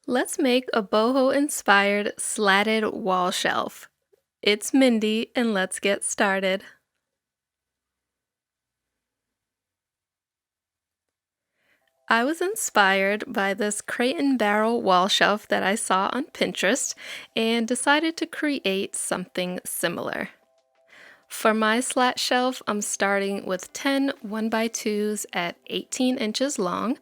Let's make a boho-inspired slatted wall shelf. It's Mindy, and let's get started. I was inspired by this crate and barrel wall shelf that I saw on Pinterest and decided to create something similar. For my slat shelf, I'm starting with 10 1x2s at 18 inches long.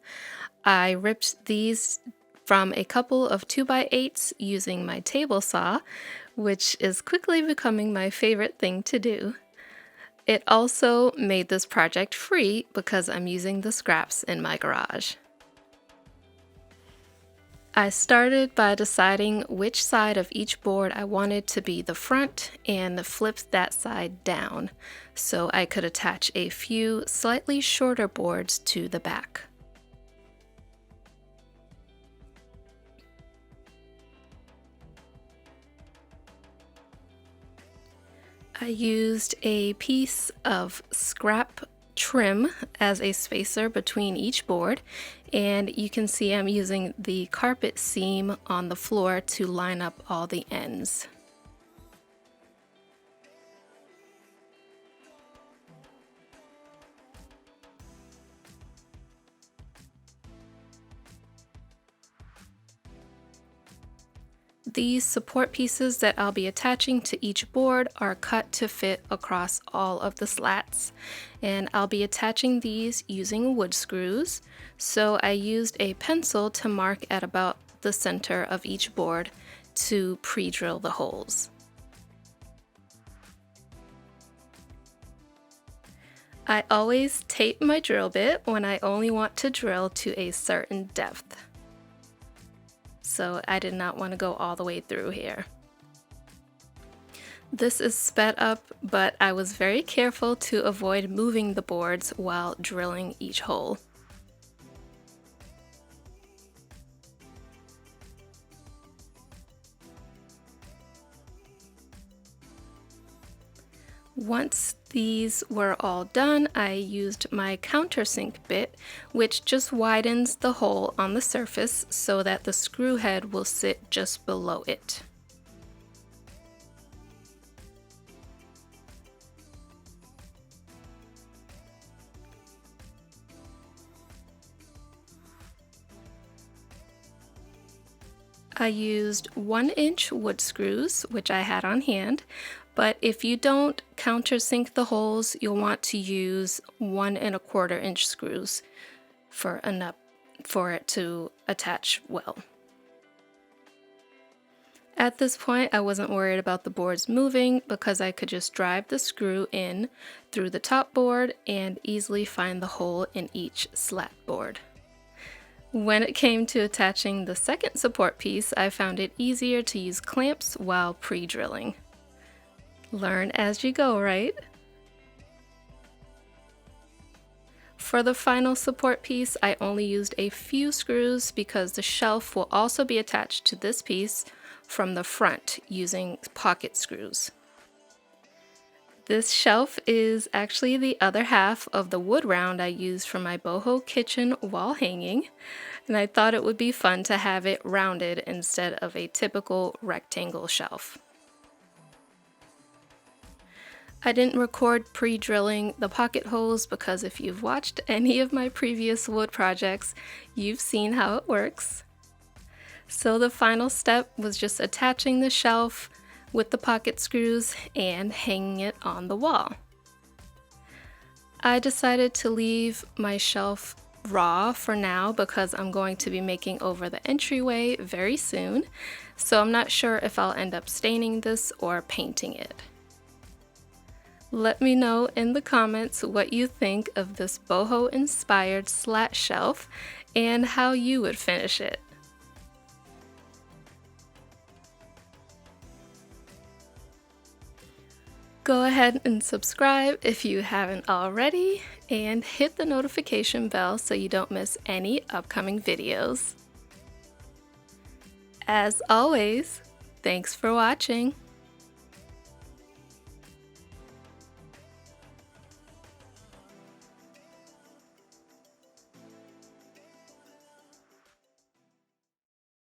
I ripped these from a couple of 2x8s using my table saw, which is quickly becoming my favorite thing to do. It also made this project free because I'm using the scraps in my garage. I started by deciding which side of each board I wanted to be the front and flipped that side down so I could attach a few slightly shorter boards to the back. I used a piece of scrap trim as a spacer between each board, and you can see I'm using the carpet seam on the floor to line up all the ends. These support pieces that I'll be attaching to each board are cut to fit across all of the slats, and I'll be attaching these using wood screws. So I used a pencil to mark at about the center of each board to pre-drill the holes. I always tape my drill bit when I only want to drill to a certain depth, so I did not want to go all the way through here. This is sped up, but I was very careful to avoid moving the boards while drilling each hole. Once these were all done, I used my countersink bit, which just widens the hole on the surface so that the screw head will sit just below it. I used 1-inch wood screws, which I had on hand, but if you don't countersink the holes, you'll want to use 1¼ inch screws for it to attach well. At this point, I wasn't worried about the boards moving because I could just drive the screw in through the top board and easily find the hole in each slat board. When it came to attaching the second support piece, I found it easier to use clamps while pre-drilling. Learn as you go, right? For the final support piece, I only used a few screws because the shelf will also be attached to this piece from the front using pocket screws. This shelf is actually the other half of the wood round I used for my boho kitchen wall hanging, and I thought it would be fun to have it rounded instead of a typical rectangle shelf. I didn't record pre-drilling the pocket holes because if you've watched any of my previous wood projects, you've seen how it works. So the final step was just attaching the shelf with the pocket screws and hanging it on the wall. I decided to leave my shelf raw for now because I'm going to be making over the entryway very soon, so I'm not sure if I'll end up staining this or painting it. Let me know in the comments what you think of this boho-inspired slat shelf and how you would finish it. Go ahead and subscribe if you haven't already, and hit the notification bell so you don't miss any upcoming videos. As always, thanks for watching.